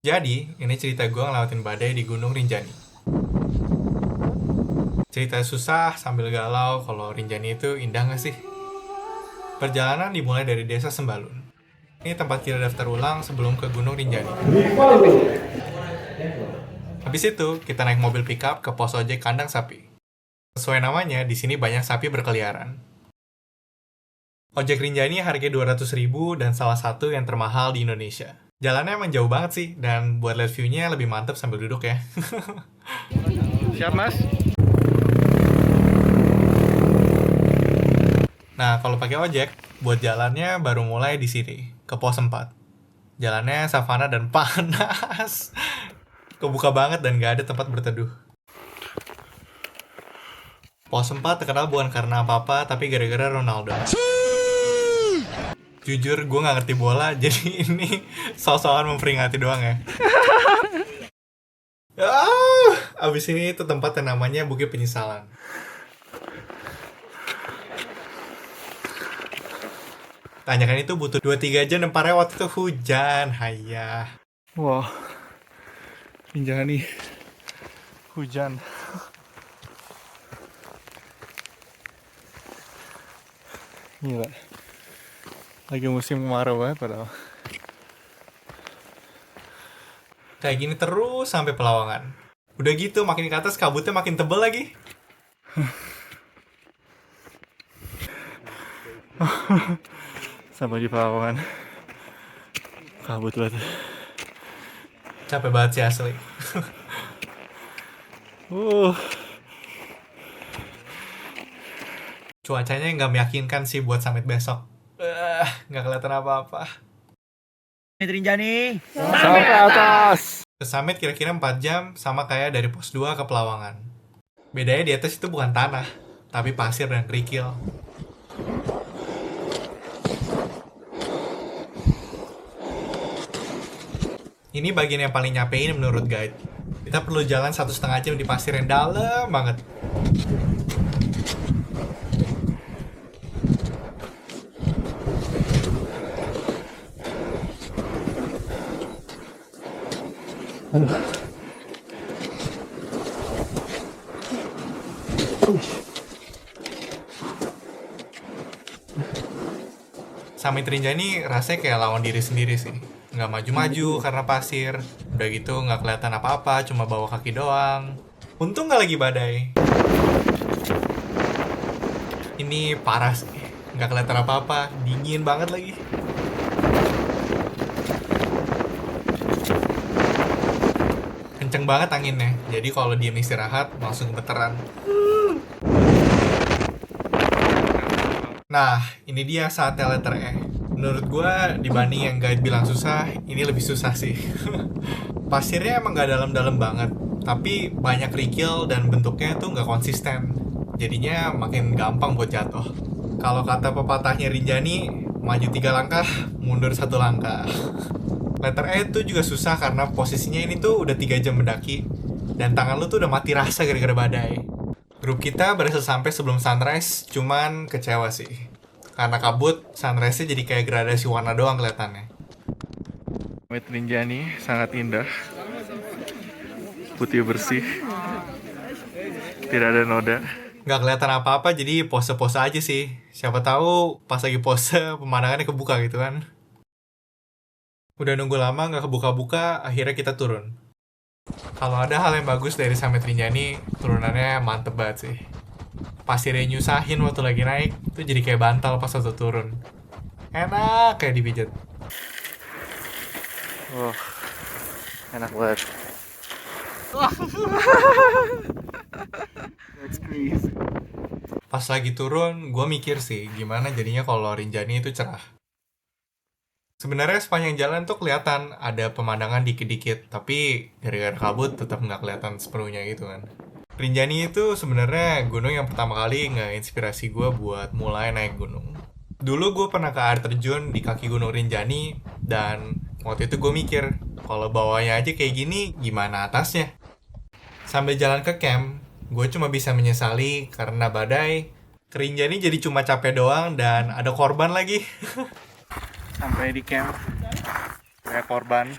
Jadi, ini cerita gue ngelewatin badai di Gunung Rinjani. Cerita susah sambil galau kalau Rinjani itu indah gak sih? Perjalanan dimulai dari desa Sembalun. Ini tempat kita daftar ulang sebelum ke Gunung Rinjani. Habis itu, kita naik mobil pickup ke pos ojek kandang sapi. Sesuai namanya, di sini banyak sapi berkeliaran. Ojek Rinjani harganya 200.000 dan salah satu yang termahal di Indonesia. Jalannya emang jauh banget sih, dan buat lihat view-nya lebih mantep sambil duduk ya. Siap, Mas? Nah, kalau pakai ojek, buat jalannya baru mulai di sini, ke pos 4. Jalannya savana dan panas. Kebuka banget dan gak ada tempat berteduh. Pos 4 terkenal bukan karena apa-apa, tapi gara-gara Ronaldo. Jujur, gue gak ngerti bola, jadi ini so-soan memperingati doang ya. Abis ini itu tempat yang namanya Bukit Penyesalan. Tanyakan itu butuh 2-3 jam dan waktu itu hujan, hayah. Wah, jangan nih. Hujan. Gila. Lagi musim kemarau banget padahal. Kayak gini terus sampai Pelawangan. Udah gitu, makin ke atas kabutnya makin tebel lagi. Sampai di Pelawangan. Kabut banget. Capek banget sih asli. Uh, Cuacanya nggak meyakinkan sih buat summit besok. Nggak kelihatan apa-apa. Rinjani. Sampai atas. Ke summit kira-kira 4 jam, sama kayak dari pos 2 ke Pelawangan. Bedanya di atas itu bukan tanah, tapi pasir dan kerikil. Ini bagian yang paling nyapein menurut guide. Kita perlu jalan 1,5 jam di pasir yang dalam banget. Summit Rinjani rasanya kayak lawan diri sendiri sih. Nggak maju-maju karena pasir. Udah gitu nggak kelihatan apa-apa, cuma bawa kaki doang. Untung nggak lagi badai. Ini parah sih. Nggak kelihatan apa-apa, dingin banget lagi. Kenceng banget anginnya, jadi kalau dia istirahat langsung gemeteran. Nah, ini dia saatnya letter E. Menurut gue, dibanding yang guide bilang susah, ini lebih susah sih. Pasirnya emang gak dalam-dalam banget, tapi banyak kerikil dan bentuknya tuh gak konsisten. Jadinya makin gampang buat jatuh. Kalau kata pepatahnya Rinjani, maju 3 langkah, mundur 1 langkah. Letter E tuh juga susah karena posisinya ini tuh udah 3 jam mendaki, dan tangan lu tuh udah mati rasa gara-gara badai. Grup kita berhasil sampai sebelum sunrise, cuman kecewa sih. Karena kabut, sunrise-nya jadi kayak gradasi warna doang kelihatannya. Summit Rinjani sangat indah. Putih bersih. Tidak ada noda. Nggak kelihatan apa-apa, jadi pose-pose aja sih. Siapa tahu pas lagi pose, pemandangannya kebuka gitu kan. Udah nunggu lama nggak kebuka-buka, akhirnya kita turun. Kalau ada hal yang bagus dari Summit Rinjani, turunannya mantep banget sih. Pasirnya nyusahin waktu lagi naik, itu jadi kayak bantal pas waktu turun. Enak kayak dipijat. Wah, enak banget. That's crazy. Pas lagi turun, gue mikir sih gimana jadinya kalau Rinjani itu cerah. Sebenarnya sepanjang jalan tuh kelihatan ada pemandangan dikit-dikit, tapi gara-gara kabut tetap nggak kelihatan sepenuhnya gitu kan. Rinjani itu sebenarnya gunung yang pertama kali nge-inspirasi gue buat mulai naik gunung. Dulu gue pernah ke air terjun di kaki gunung Rinjani, dan waktu itu gue mikir, kalau bawahnya aja kayak gini, gimana atasnya? Sambil jalan ke camp, gue cuma bisa menyesali karena badai. Ke Rinjani jadi cuma capek doang dan ada korban lagi. Sampai di camp. Kayak korban.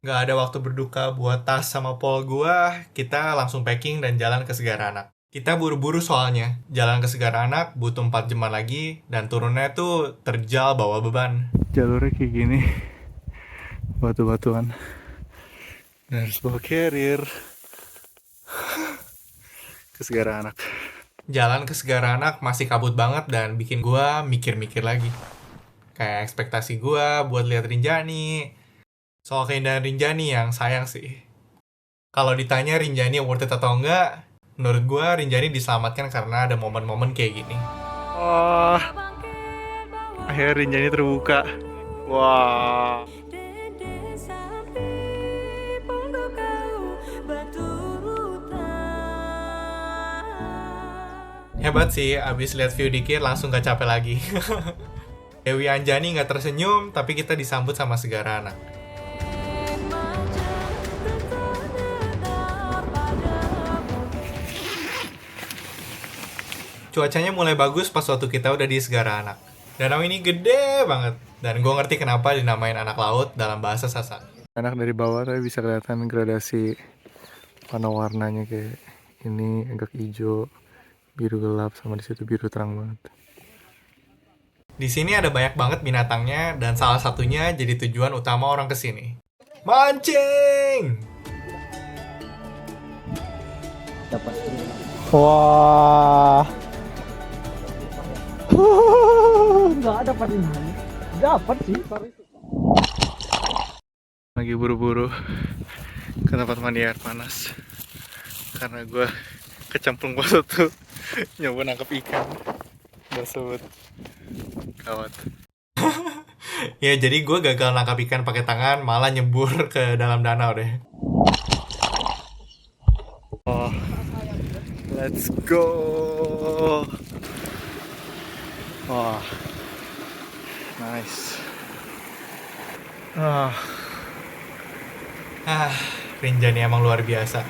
Nggak ada waktu berduka buat tas sama pol gua, kita langsung packing dan jalan ke Segara Anak. Kita buru-buru soalnya, jalan ke Segara Anak butuh 4 jaman lagi, dan turunnya tuh terjal bawa beban. Jalurnya kayak gini, batu-batuan, dan harus bawa carrier ke Segara Anak. Jalan ke Segara Anak masih kabut banget dan bikin gua mikir-mikir lagi. Kayak ekspektasi gua buat lihat Rinjani. Soal keindahan Rinjani yang sayang sih. Kalau ditanya Rinjani worth it atau enggak, menurut gua Rinjani diselamatkan karena ada momen-momen kayak gini. Wah, akhirnya Rinjani terbuka. Wah. Hebat sih, abis lihat view dikit langsung gak capek lagi. Dewi Anjani gak tersenyum, tapi kita disambut sama Segara Anak. Cuacanya mulai bagus pas waktu kita udah di Segara Anak. Danau ini gede banget, dan gue ngerti kenapa dinamain anak laut dalam bahasa Sasak. Anak dari bawah tapi bisa kelihatan gradasi warna-warnanya, kayak ini agak hijau, biru gelap, sama di situ biru terang banget. Di sini ada banyak banget binatangnya, dan salah satunya jadi tujuan utama orang kesini. Mancing! Wah. Nggak dapat ini. Dapat sih. Lagi buru-buru ke tempat mandi air panas karena gue kecemplung pas tuh nyoba nangkep ikan. Tersebut gawat. Ya jadi gue gagal nangkap ikan pakai tangan, malah nyebur ke dalam danau deh. Oh, let's go. Wah, nice. Rinjani emang luar biasa.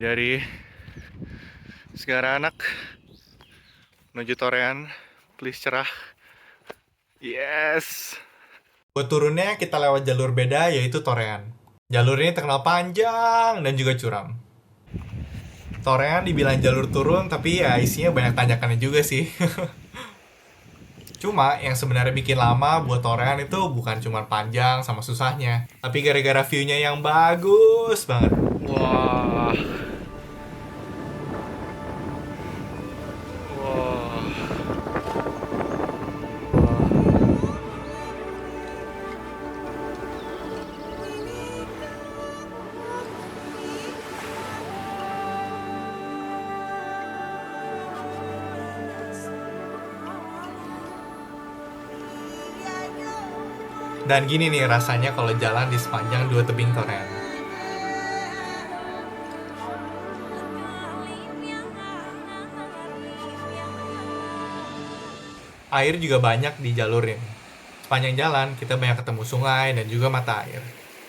Dari Segara Anak menuju Torean, please cerah. Yes. Buat turunnya kita lewat jalur beda, yaitu Torean. Jalur ini terkenal panjang dan juga curam. Torean dibilang jalur turun, tapi ya isinya banyak tanjakannya juga sih. Cuma yang sebenarnya bikin lama buat Torean itu bukan cuma panjang sama susahnya, tapi gara-gara view-nya yang bagus banget. Wah. Wah. Dan gini nih rasanya kalau jalan di sepanjang dua tebing Torean. Air juga banyak di jalur ini. Sepanjang jalan kita banyak ketemu sungai dan juga mata air.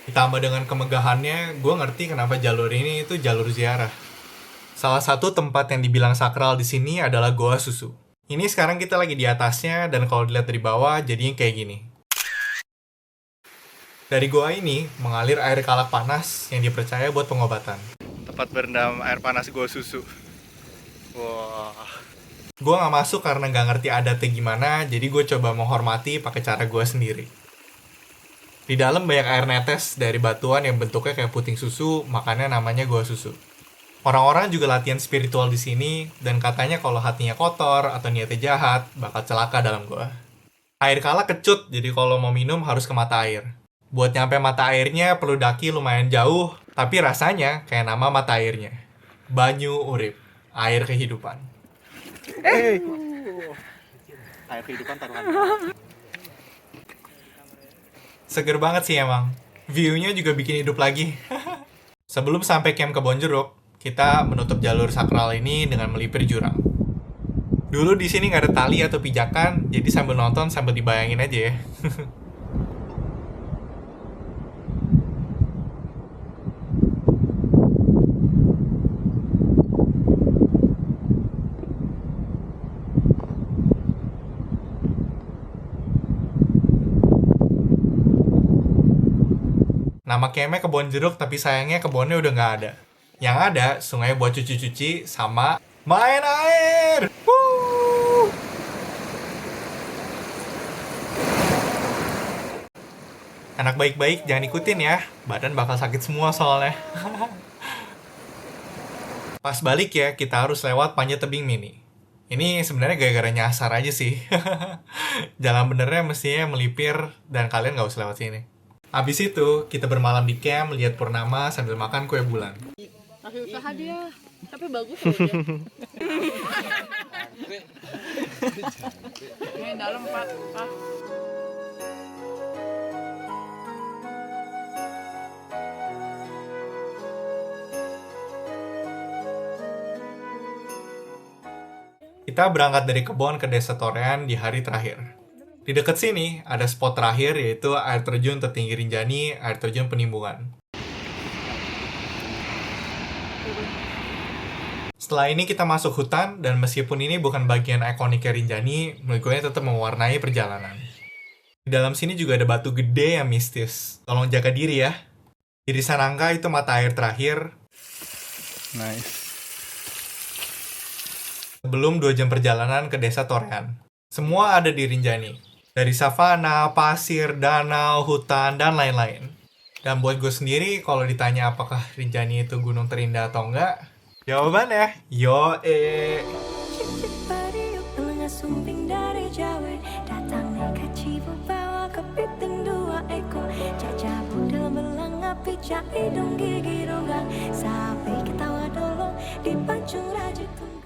Ditambah dengan kemegahannya, gue ngerti kenapa jalur ini itu jalur ziarah. Salah satu tempat yang dibilang sakral di sini adalah Goa Susu. Ini sekarang kita lagi di atasnya, dan kalau dilihat dari bawah jadinya kayak gini. Dari goa ini mengalir air kalak panas yang dipercaya buat pengobatan. Tempat berendam air panas Goa Susu. Wah. Gue gak masuk karena gak ngerti adatnya gimana, jadi gue coba menghormati pakai cara gue sendiri. Di dalam banyak air netes dari batuan yang bentuknya kayak puting susu, makanya namanya Goa Susu. Orang-orang juga latihan spiritual di sini, dan katanya kalau hatinya kotor atau niatnya jahat, bakal celaka dalam goa. Air kalak kecut, jadi kalau mau minum harus ke mata air. Buat nyampe mata airnya perlu daki lumayan jauh, tapi rasanya kayak nama mata airnya. Banyu Urip, air kehidupan. Air kehidupan taruhan. Seger banget sih emang. View-nya juga bikin hidup lagi. Sebelum sampai camp Kebon Jeruk, kita menutup jalur sakral ini dengan melipir jurang. Dulu di sini nggak ada tali atau pijakan, jadi sambil nonton sambil dibayangin aja ya. Nama campnya Kebon Jeruk, tapi sayangnya kebunnya udah nggak ada. Yang ada, sungai buat cuci-cuci sama main air. Woo! Anak baik-baik jangan ikutin ya, badan bakal sakit semua soalnya. Pas balik ya, kita harus lewat Panjat Tebing Mini. Ini sebenarnya gara-gara nyasar aja sih. Jalan benernya mestinya melipir dan kalian nggak usah lewat sini. Abis itu, kita bermalam di camp, lihat purnama sambil makan kue bulan. Masih usaha dia, tapi bagus loh dia. Ini dalam Pak. Kita berangkat dari kebun ke desa Torean di hari terakhir. Di dekat sini, ada spot terakhir yaitu air terjun tertinggi Rinjani, air terjun Penimbungan. Setelah ini kita masuk hutan, dan meskipun ini bukan bagian ikoniknya Rinjani, menurut gue tetap mewarnai perjalanan. Di dalam sini juga ada batu gede yang mistis. Tolong jaga diri ya. Irisan Angka itu mata air terakhir. Nice. Sebelum 2 jam perjalanan ke desa Torean. Semua ada di Rinjani. Dari savana, pasir, danau, hutan, dan lain-lain. Dan buat gue sendiri, kalau ditanya apakah Rinjani itu gunung terindah atau enggak, jawabannya, yo Cicit telinga sumping dari Jawa, datangnya kacibu bawa kepiting 2 ekor, cacabu dalam belang api, hidung gigi ronggang, sampai ketawa dolong di pancung raja tunggu.